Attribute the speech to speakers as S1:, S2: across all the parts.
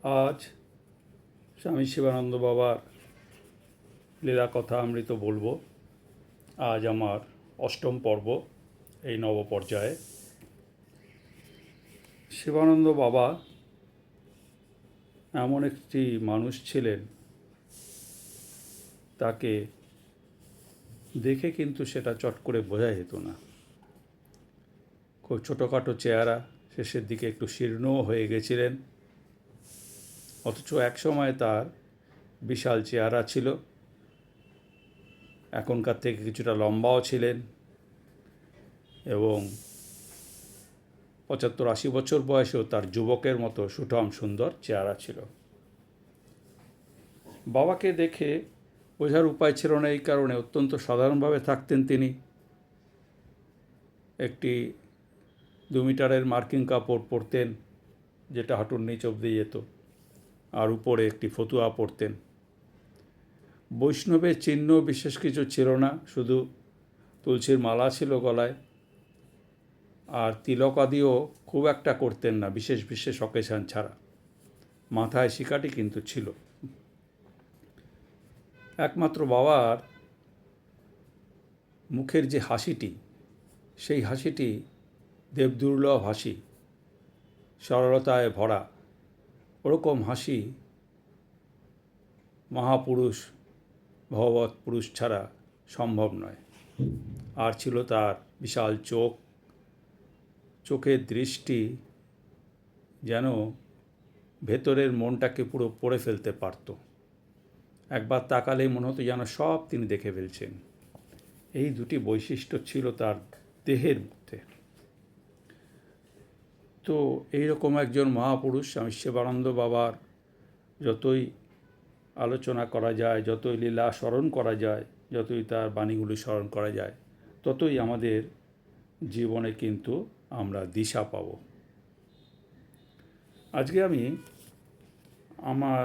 S1: আজ স্বামী শিবানন্দ বাবার লীলা কথা অমৃত বলবো। আজ আমার অষ্টম পর্ব এই নব পর্যায়ে। শিবানন্দ বাবা এমন একটি মানুষ ছিলেন, তাকে দেখে কিন্তু সেটা চট করে বোঝা যেত না। খুব ছোটোখাটো চেহারা, শেষের দিকে একটু শীর্ণও হয়ে গেছিলেন, অথচ একসময় তার বিশাল চেহারা ছিল। এখনকার থেকে কিছুটা লম্বাও ছিলেন এবং ৭৫-৮০ বছর বয়সেও তার যুবকের মতো সুঠাম সুন্দর চেহারা ছিল। বাবাকে দেখে বোঝার উপায় ছিল না, এই কারণে অত্যন্ত সাধারণভাবে থাকতেন তিনি। একটি 2 মিটারের মার্কিং কাপড় পরতেন, যেটা হাঁটুর নিচ অবধি যেত, আর উপরে একটি ফতুয়া পরতেন। বৈষ্ণবের চিহ্ন বিশেষ কিছু ছিল না, শুধু তুলসীর মালা ছিল গলায়, আর তিলক আদিও খুব একটা করতেন না, বিশেষ বিশেষ অকেশন ছাড়া। মাথায় শিকাটি কিন্তু ছিল। একমাত্র বাবার মুখের যে হাসিটি, সেই হাসিটি দেবদুর্লভ হাসি, সরলতায় ভরা। ওরকম হাসি মহাপুরুষ, ভগবৎ পুরুষ ছাড়া সম্ভব নয়। আর ছিল তার বিশাল চোখ, চোখের দৃষ্টি যেন ভেতরের মনটাকে পুরো পড়ে ফেলতে পারত। একবার তাকালেই মনে হতো যেন সব তিনি দেখে ফেলছেন। এই দুটি বৈশিষ্ট্য ছিল তার দেহের মধ্যে। তো এইরকম একজন মহাপুরুষ স্বামী শিবানন্দ বাবার যতই আলোচনা করা যায়, যতই লীলা স্মরণ করা যায়, যতই তার বাণীগুলি স্মরণ করা যায়, ততই আমাদের জীবনে কিন্তু আমরা দিশা পাব। আজকে আমি আমার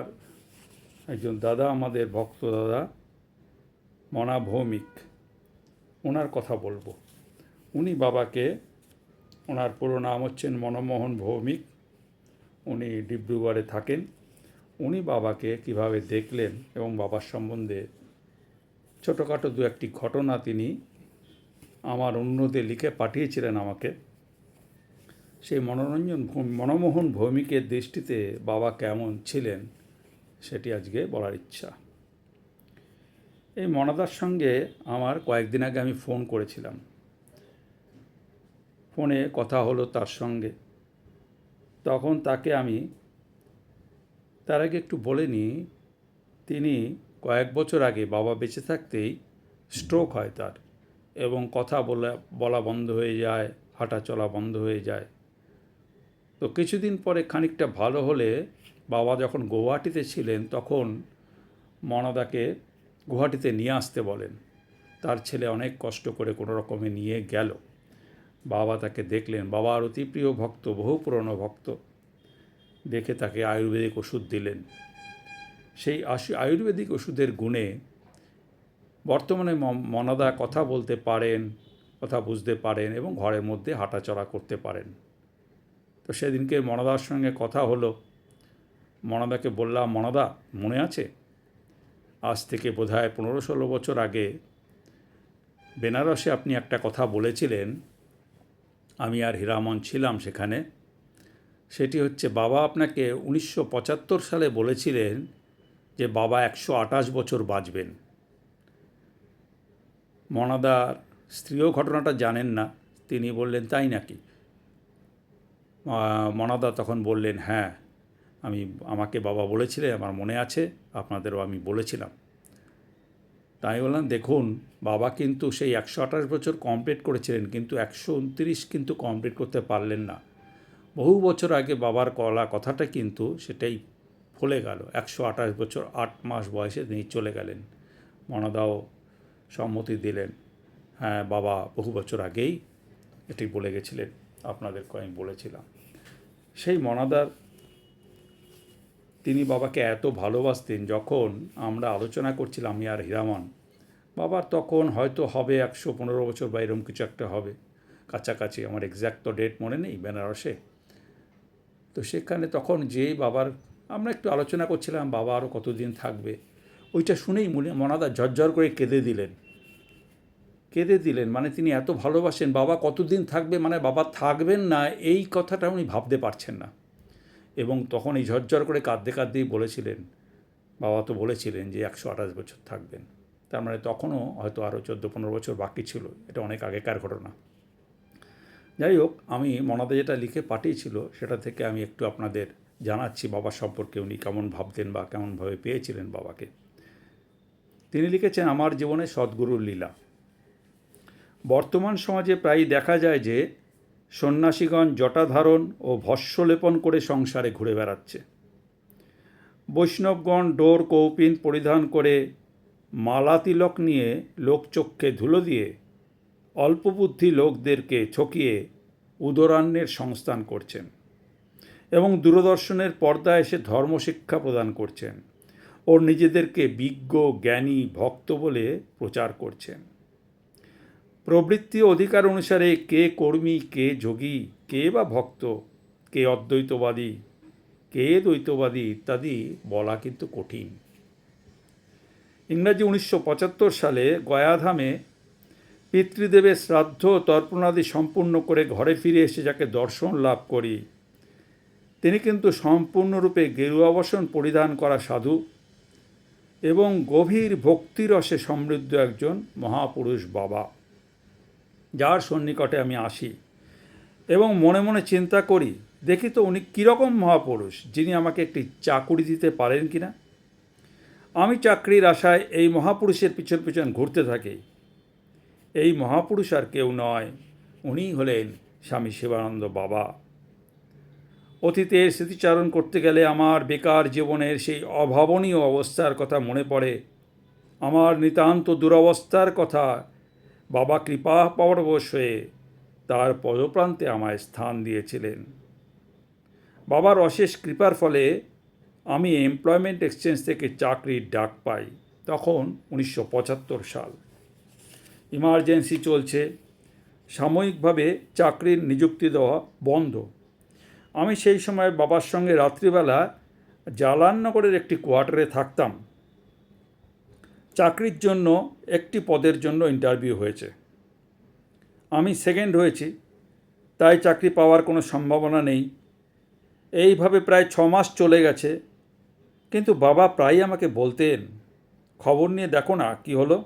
S1: একজন দাদা, আমাদের ভক্ত দাদা মনা ভৌমিক, ওনার কথা বলবো। উনি বাবাকে, ওনার পুরো নাম হচ্ছেন মনমোহন ভৌমিক, উনি ডিব্রুগড়ে থাকেন। উনি বাবাকে কিভাবে দেখলেন এবং বাবার সম্বন্ধে ছোটোখাটো 2-1টি ঘটনা তিনি আমার অন্যদের লিখে পাঠিয়েছিলেন আমাকে। সেই মনমোহন ভৌমিকের দৃষ্টিতে বাবা কেমন ছিলেন সেটি আজকে বলার ইচ্ছা। এই মনাদার সঙ্গে আমার কয়েকদিন আগে আমি ফোন করেছিলাম, ফোনে কথা হলো তার সঙ্গে। তখন তাকে আমি তার আগে একটু বলে নিই, তিনি কয়েক বছর আগে বাবা বেঁচে থাকতেই স্ট্রোক হয় তার, এবং কথা বলা বন্ধ হয়ে যায়, হাঁটা চলা বন্ধ হয়ে যায়। তো কিছুদিন পরে খানিকটা ভালো হলে বাবা যখন গৌহাটিতে ছিলেন তখন মনাদাকে গুয়াহাটিতে নিয়ে আসতে বলেন। তার ছেলে অনেক কষ্ট করে কোনো রকমে নিয়ে গেল। বাবা তাকে দেখলেন, বাবার অতি প্রিয় ভক্ত, বহু পুরনো ভক্ত। দেখে তাকে আয়ুর্বেদিক ওষুধ দিলেন। সেই আয়ুর্বেদিক ওষুধের গুণে বর্তমানে মনাদা কথা বলতে পারেন, কথা বুঝতে পারেন এবং ঘরের মধ্যে হাঁটাচলা করতে পারেন। তো সেদিনকে মনাদার সঙ্গে কথা হলো। মনাদাকে বললাম, মনাদা মনে আছে আজ থেকে বোধহয় 15-16 বছর আগে বেনারসে আপনি একটা কথা বলেছিলেন, আমি আর হীরামন ছিলাম সেখানে। সেটি হচ্ছে, বাবা আপনাকে 1975 সালে বলেছিলেন যে বাবা 128 বছর বাঁচবেন। মনাদার স্ত্রীও ঘটনাটা জানেন না। তিনি বললেন, তাই নাকি? মনাদা তখন বললেন, হ্যাঁ, আমাকে বাবা বলেছিলেন, আমার মনে আছে, আপনাদেরও আমি বলেছিলাম। তাই বললাম, দেখুন বাবা কিন্তু সেই 128 বছর কমপ্লিট করেছিলেন, কিন্তু 129 কিন্তু কমপ্লিট করতে পারলেন না। বহু বছর আগে বাবার কথাটা কিন্তু সেটাই ফলে গেল। 128 বছর 8 মাস বয়সে তিনি চলে গেলেন। মনাদাও সম্মতি দিলেন, হ্যাঁ বাবা বহু বছর আগেই এটি বলে গেছিলেন, আপনাদেরকে আমি বলেছিলাম। সেই মনাদার, তিনি বাবাকে এত ভালোবাসতেন। যখন আমরা আলোচনা করছিলাম আমি আর হীরামন, বাবার তখন হয়তো হবে 115 বছর বা এরকম কিছু একটা হবে কাছাকাছি, আমার এক্স্যাক্ট তো ডেট মনে নেই, বেনারসে। তো সেখানে তখন যেই বাবার আমরা একটু আলোচনা করছিলাম বাবা আরও কতদিন থাকবে। ওইটা শুনেই মনাদা ঝরঝর করে কেঁদে দিলেন। মানে তিনি এত ভালোবাসেন, বাবা কতদিন থাকবে, মানে বাবা থাকবেন না এই কথাটা উনি ভাবতে পারছেন না। এবং তখন এই ঝরঝর করে কাঁদতেই বলেছিলেন, বাবা তো বলেছিলেন যে 128 বছর থাকবেন। তার মানে তখনও হয়তো আরও 14-15 বছর বাকি ছিল। এটা অনেক আগেকার ঘটনা। যাই হোক, আমি মনাদা যেটা লিখে পাঠিয়েছিল সেটা থেকে আমি একটু আপনাদের জানাচ্ছি বাবা সম্পর্কে উনি কেমন ভাবতেন বা কেমনভাবে পেয়েছিলেন বাবাকে। তিনি লিখেছেন, আমার জীবনে সদ্গুরুর লীলা। বর্তমান সমাজে প্রায়ই দেখা যায় যে সন্ন্যাসীগণ জটাধারণ ও ভস্মলেপন করে সংসারে ঘুরে বেড়াচ্ছে। বৈষ্ণবগণ ডোর কৌপিন পরিধান করে মালা তিলক নিয়ে লোকচক্ষে ধুলো দিয়ে অল্পবুদ্ধি লোকদেরকে ঠকিয়ে উদরান্নের সংস্থান করছেন এবং দূরদর্শনের পর্দায় এসে ধর্মশিক্ষা প্রদান করছেন ও নিজেদেরকে বিজ্ঞ জ্ঞানী ভক্ত বলে প্রচার করছেন। প্রবৃত্তি অধিকার অনুসারে কে কর্মী, কে যোগী, কে বা ভক্ত, কে অদ্বৈতবাদী, কে দ্বৈতবাদী ইত্যাদি বলা কিন্তু কঠিন। ইংরাজি 1975 সালে গয়াধামে পিতৃদেবের শ্রাদ্ধ তর্পণাদি সম্পূর্ণ করে ঘরে ফিরে এসে যাকে দর্শন লাভ করি, তিনি কিন্তু সম্পূর্ণরূপে গেরুয়াবসন পরিধান করা সাধু এবং গভীর ভক্তিরসে সমৃদ্ধ একজন মহাপুরুষ বাবা, যার সন্নিকটে আমি আসি এবং মনে মনে চিন্তা করি, দেখি তো উনি কীরকম মহাপুরুষ, যিনি আমাকে একটি চাকুরি দিতে পারেন কি না। আমি চাকরির আশায় এই মহাপুরুষের পিছন পিছন ঘুরতে থাকি। এই মহাপুরুষ আর কেউ নয়, উনিই হলেন স্বামী শিবানন্দ বাবা। অতীতের স্মৃতিচারণ করতে গেলে আমার বেকার জীবনের সেই অভাবনীয় অবস্থার কথা মনে পড়ে। আমার নিতান্ত দুরবস্থার কথা বাবা কৃপা পরবশ হয়ে তার পদপ্রান্তে আমায় স্থান দিয়েছিলেন। বাবার অশেষ কৃপার ফলে আমি এমপ্লয়মেন্ট এক্সচেঞ্জ থেকে চাকরির ডাক পাই। তখন 1975 সাল। ইমার্জেন্সি চলছে, সাময়িকভাবে চাকরির নিযুক্তি দেওয়া বন্ধ। আমি সেই সময় বাবার সঙ্গে রাত্রিবেলা জালাননগরের একটি কোয়ার্টারে থাকতাম। চাকরির জন্য একটি পদের জন্য ইন্টারভিউ হয়েছে। আমি সেকেন্ড হয়েছি, তাই চাকরি পাওয়ার কোনো সম্ভাবনা নেই। এইভাবে প্রায় 6 মাস চলে গেছে, কিন্তু বাবা প্রায়ই আমাকে বলতেন, খবর নিয়ে দেখো না কী হলো।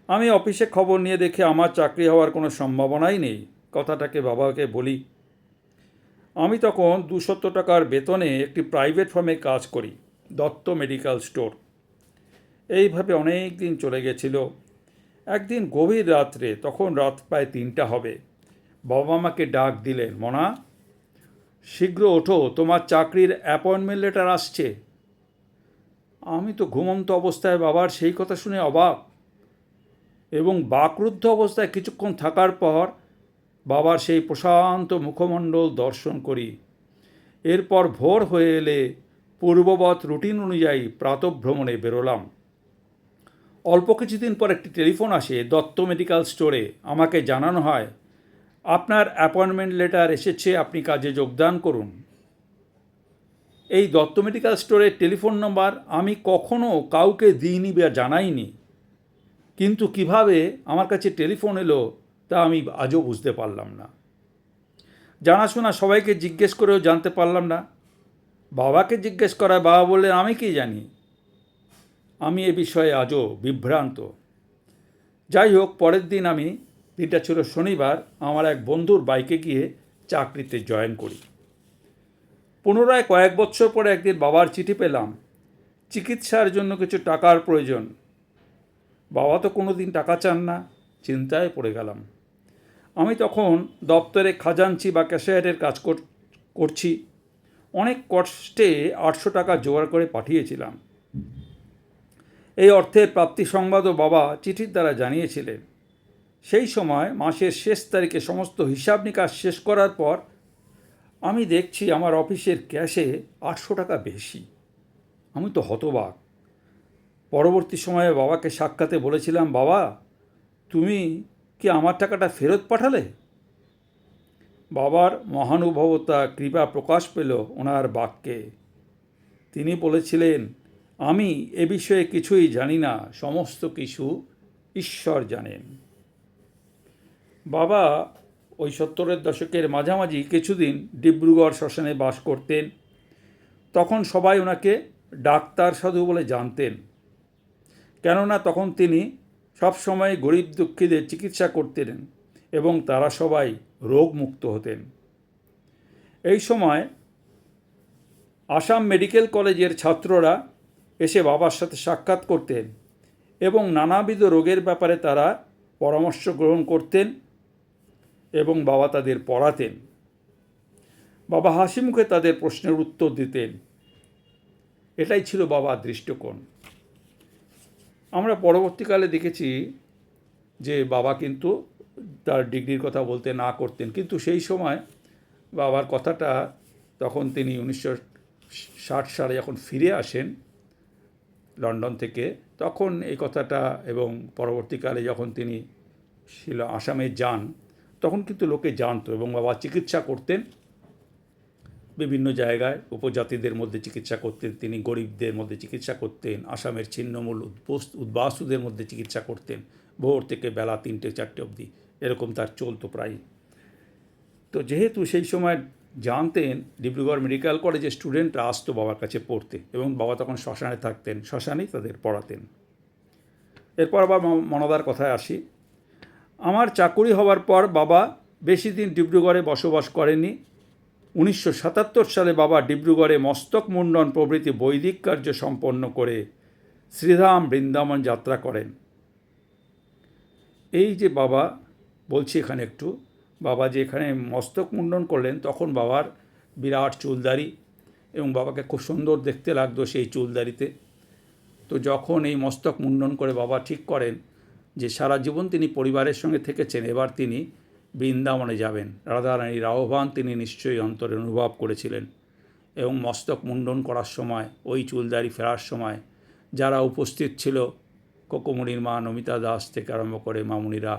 S1: আমি অফিসে খবর নিয়ে দেখে আমার চাকরি হওয়ার কোনো সম্ভাবনাই নেই। কথাটাকে বাবাকে বলি। আমি তখন 200 টাকার বেতনে একটি প্রাইভেট ফার্মে কাজ করি, দত্ত মেডিকেল স্টোর। এইভাবে অনেক দিন চলে গেছিল। একদিন গভীর রাত্রে, তখন রাত প্রায় 3টা হবে, বাবা আমাকে ডাক দিলেন, মনা, শীঘ্র ওঠো, তোমার চাকরির অ্যাপয়েন্টমেন্ট লেটার আসছে। আমি তো ঘুমন্ত অবস্থায় বাবার সেই কথা শুনে অবাক এবং বাকরুদ্ধ অবস্থায় কিছুক্ষণ থাকার পর বাবার সেই প্রশান্ত মুখমণ্ডল দর্শন করি। এরপর ভোর হয়ে এলে পূর্ববৎ রুটিন অনুযায়ী প্রাতঃভ্রমণে বেরোলাম। অল্প কিছুদিন পর একটি টেলিফোন আসে দত্ত মেডিকেল স্টোরে। আমাকে জানানো হয়, আপনার অ্যাপয়েন্টমেন্ট লেটার এসেছে, আপনি কাজে যোগদান করুন। এই দত্ত মেডিকেল স্টোরের টেলিফোন নম্বর আমি কখনো কাউকে দিইনি বা জানাইনি, কিন্তু কিভাবে আমার কাছে টেলিফোন এলো তা আমি আজও বুঝতে পারলাম না। জানাশোনা সবাইকে জিজ্ঞেস করেও জানতে পারলাম না। বাবাকে জিজ্ঞেস করায় বাবা বললেন, আমি কি জানি। আমি এ বিষয়ে আজও বিভ্রান্ত। যাই হোক, পরের দিন আমি, দিনটা ছিল শনিবার, আমার এক বন্ধুর বাইকে গিয়ে চাকরিতে জয়েন করি। পুনরায় কয়েক বছর পরে একদিন বাবার চিঠি পেলাম, চিকিৎসার জন্য কিছু টাকার প্রয়োজন। বাবা তো কোনো দিন টাকা চান না। চিন্তায় পড়ে গেলাম। আমি তখন দপ্তরে খাজাঞ্চি বা ক্যাশিয়ারের কাজ করছি। অনেক কষ্টে 800 টাকা জোগাড় করে পাঠিয়েছিলাম। এই অর্থের প্রাপ্তি সংবাদও বাবা চিঠির দ্বারা জানিয়েছিলেন। সেই সময় মাসের শেষ তারিখে সমস্ত হিসাব নিকাশ শেষ করার পর আমি দেখছি আমার অফিসের ক্যাশে 800 টাকা বেশি। আমি তো হতবাক। পরবর্তী সময়ে বাবাকে সাক্ষাতে বলেছিলাম, বাবা, তুমি কি আমার টাকাটা ফেরত পাঠালে? বাবার মহানুভবতা, কৃপা প্রকাশ পেল ওনার বাক্যে। তিনি বলেছিলেন, আমি এ বিষয়ে কিছুই জানি না, সমস্ত কিছু ঈশ্বর জানেন। বাবা ওই 70-এর দশকের মাঝামাঝি কিছুদিন ডিব্রুগড় শ্মশানে বাস করতেন। তখন সবাই ওনাকে ডাক্তার সাধু বলে জানতেন, কেননা তখন তিনি সবসময় গরিব দুঃখীদের চিকিৎসা করতেন এবং তারা সবাই রোগমুক্ত হতেন। এই সময় আসাম মেডিকেল কলেজের ছাত্ররা এসে বাবার সাথে সাক্ষাৎ করতেন এবং নানাবিধ রোগের ব্যাপারে তারা পরামর্শ গ্রহণ করতেন এবং বাবা তাদের পড়াতেন। বাবা হাসি মুখে তাদের প্রশ্নের উত্তর দিতেন। এটাই ছিল বাবার দৃষ্টিকোণ। আমরা পরবর্তীকালে দেখেছি যে বাবা কিন্তু তার ডিগ্রির কথা বলতে না করতেন, কিন্তু সেই সময় বাবার কথাটা তখন তিনি 1960 সালে যখন ফিরে আসেন লন্ডন থেকে, তখন এই কথাটা, এবং পরবর্তীকালে যখন তিনি আসামে যান তখন কিন্তু লোকে জানতো এবং বাবা চিকিৎসা করতেন বিভিন্ন জায়গায়। উপজাতিদের মধ্যে চিকিৎসা করতেন তিনি, গরিবদের মধ্যে চিকিৎসা করতেন, আসামের ছিন্নমূল উদ্বাস্তুদের মধ্যে চিকিৎসা করতেন ভোর থেকে বেলা 3-4 অবধি, এরকম তার চলতো প্রায়। তো যেহেতু সেই সময় জানতেন, ডিব্রুগড় মেডিকেল কলেজের স্টুডেন্টরা আসতো বাবার কাছে পড়তে এবং বাবা তখন শ্মশানে থাকতেন, শ্মশানেই তাদের পড়াতেন। এরপর আবার মনদার কথায় আসি। আমার চাকুরি হওয়ার পর বাবা বেশি দিন ডিব্রুগড়ে বসবাস করেননি। 1977 সালে বাবা ডিব্রুগড়ে মস্তক মুন্ডন প্রভৃতি বৈদিক কার্য সম্পন্ন করে শ্রীধাম বৃন্দাবন যাত্রা করেন। এই যে বাবা বলছি এখানে একটু, বাবা যে এখানে মস্তক মুন্ডন করলেন তখন বাবার বিরাট চুলদাড়ি এবং বাবাকে খুব সুন্দর দেখতে লাগতো সেই চুলদাড়িতে। তো যখন এই মস্তক মুন্ডন করে বাবা ঠিক করেন যে সারা জীবন তিনি পরিবারের সঙ্গে থেকেছেন, এবার তিনি বৃন্দাবনে যাবেন, রাধারানীর আহ্বান তিনি নিশ্চয়ই অন্তরে অনুভব করেছিলেন। এবং মস্তক মুন্ডন করার সময়, ওই চুলদাড়ি ফেরার সময় যারা উপস্থিত ছিল, কোকোমণির মা নমিতা দাস থেকে আরম্ভ করে মামুনিরা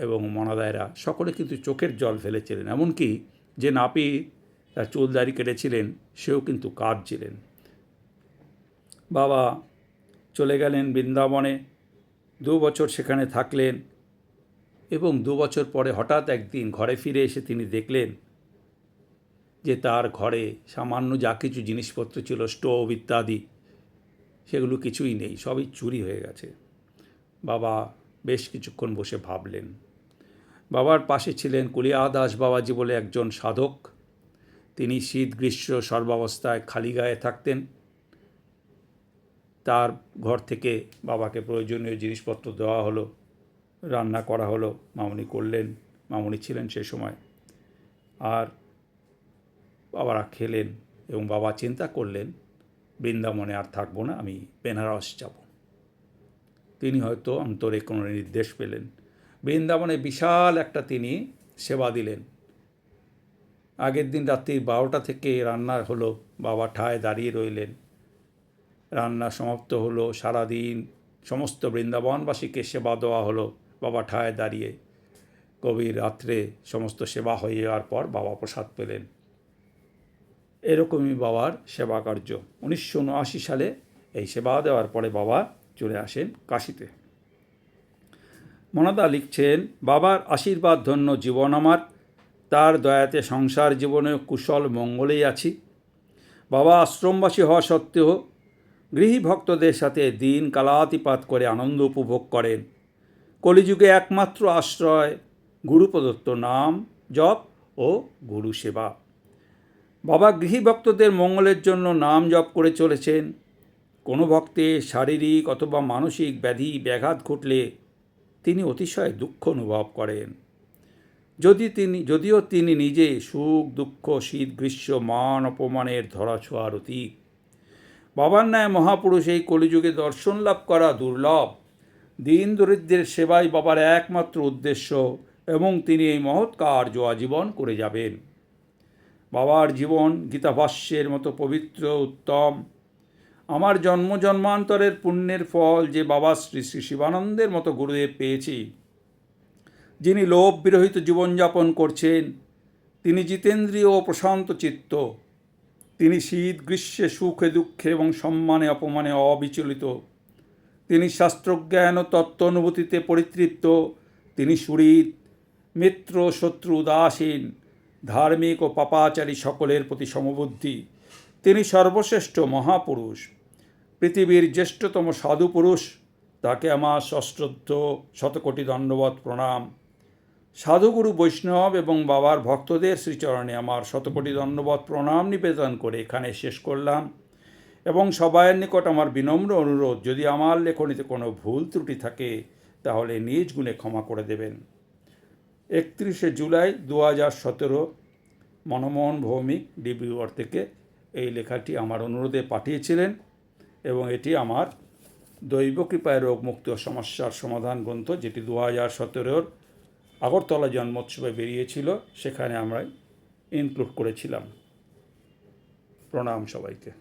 S1: এবং মনাদায়রা, সকলে কিন্তু চোখের জল ফেলেছিলেন। এমনকি যে নাপি তার চুলদাড়ি কেটেছিলেন সেও কিন্তু কাঁদছিলেন। বাবা চলে গেলেন বৃন্দাবনে, 2 বছর সেখানে থাকলেন এবং 2 বছর পরে হঠাৎ একদিন ঘরে ফিরে এসে তিনি দেখলেন যে তার ঘরে সামান্য যা কিছু জিনিসপত্র ছিল, স্টোভ ইত্যাদি, সেগুলো কিছুই নেই, সবই চুরি হয়ে গেছে। বাবা বেশ কিছুক্ষণ বসে ভাবলেন। বাবার পাশে ছিলেন কুলিয়া দাস বাবাজি বলে একজন সাধক। তিনি শীত গ্রীষ্ম সর্বাবস্থায় খালি গায়ে থাকতেন। তার ঘর থেকে বাবাকে প্রয়োজনীয় জিনিসপত্র দেওয়া হলো, রান্না করা হলো, মামুনি করলেন, মামুনি ছিলেন সে সময়। আর বাবারা খেলেন এবং বাবা চিন্তা করলেন বৃন্দাবনে আর থাকবো না, আমি বেনারস যাব। তিনি হয়তো অন্তরে কোনো নির্দেশ পেলেন। বৃন্দাবনে বিশাল একটা তিনি সেবা দিলেন। আগের দিন রাত্রি 12টা থেকে রান্না হলো, বাবা ঠায় দাঁড়িয়ে রইলেন। রান্না সমাপ্ত হলো, সারাদিন সমস্ত বৃন্দাবনবাসীকে সেবা দেওয়া হলো বাবা ঠায় দাঁড়িয়ে। গভীর রাত্রে সমস্ত সেবা হয়ে যাওয়ার পর বাবা প্রসাদ পেলেন। এরকমই বাবার সেবা কার্য। 1979 সালে এই সেবা দেওয়ার পরে বাবা চলে আসেন কাশীতে। মনাদা লিখছেন, বাবার আশীর্বাদ ধন্য জীবন আমার, তার দয়াতে সংসার জীবনে কুশল মঙ্গলেই আছি। বাবা আশ্রমবাসী হওয়া সত্ত্বেও গৃহী ভক্তদের সাথে দিন কালাতিপাত করে আনন্দ উপভোগ করেন। কলিযুগে একমাত্র আশ্রয় গুরু প্রদত্ত নাম জপ ও গুরু সেবা। বাবা গৃহী ভক্তদের মঙ্গলের জন্য নাম জপ করে চলেছেন। কোনো ভক্তের শারীরিক অথবা মানসিক ব্যাঘাত ঘটলে তিনি অতিশয় দুঃখ অনুভব করেন। যদিও তিনি নিজে সুখ দুঃখ শীত গ্রীষ্ম মান অপমানের ধরাছোঁয়ার অতীত। বাবার ন্যায় মহাপুরুষ এই কলিযুগে দর্শন লাভ করা দুর্লভ। দীন দরিদ্রের সেবাই বাবার একমাত্র উদ্দেশ্য এবং তিনি এই মহৎ কার্য আজীবন করে যাবেন। বাবার জীবন গীতাভাষ্যের মতো পবিত্র উত্তম। আমার জন্ম জন্মান্তরের পুণ্যের ফল যে বাবা শ্রী শ্রী শিবানন্দের মতো গুরুদেব পেয়েছি, যিনি লোভ বিরহিত জীবনযাপন করছেন, তিনি জিতেন্দ্রীয় ও প্রশান্ত চিত্ত, তিনি শীত গ্রীষ্মে সুখে দুঃখে এবং সম্মানে অপমানে অবিচলিত। তিনি শাস্ত্রজ্ঞান ও তত্ত্ব অনুভূতিতে পরিতৃপ্ত। তিনি সুহৃদ, মিত্র শত্রু উদাসীন, ধার্মিক ও পাপাচারী সকলের প্রতি সমবুদ্ধি। তিনি সর্বশ্রেষ্ঠ মহাপুরুষ, পৃথিবীর জ্যেষ্ঠতম সাধু পুরুষ। তাকে আমার সশ্রদ্ধ শতকোটি দণ্ডবত প্রণাম। সাধুগুরু বৈষ্ণব এবং বাবার ভক্তদের শ্রীচরণে আমার শতকোটি দণ্ডবত প্রণাম নিবেদন করে এখানে শেষ করলাম, এবং সবাইয়ের নিকট আমার বিনম্র অনুরোধ, যদি আমার লেখনীতে কোনো ভুল ত্রুটি থাকে তাহলে নিজ গুণে ক্ষমা করে দেবেন। 31শে জুলাই 2017 মনমোহন ভৌমিক ডিব্রুগড় থেকে এই লেখাটি আমার অনুরোধে পাঠিয়েছিলেন, এবং এটি আমার দৈব কৃপায় রোগমুক্ত সমস্যার সমাধান গ্রন্থ, যেটি 2017 আগরতলা জন্মোৎসবে বেরিয়েছিল, সেখানে আমরা ইনক্লুড করেছিলাম। প্রণাম সবাইকে।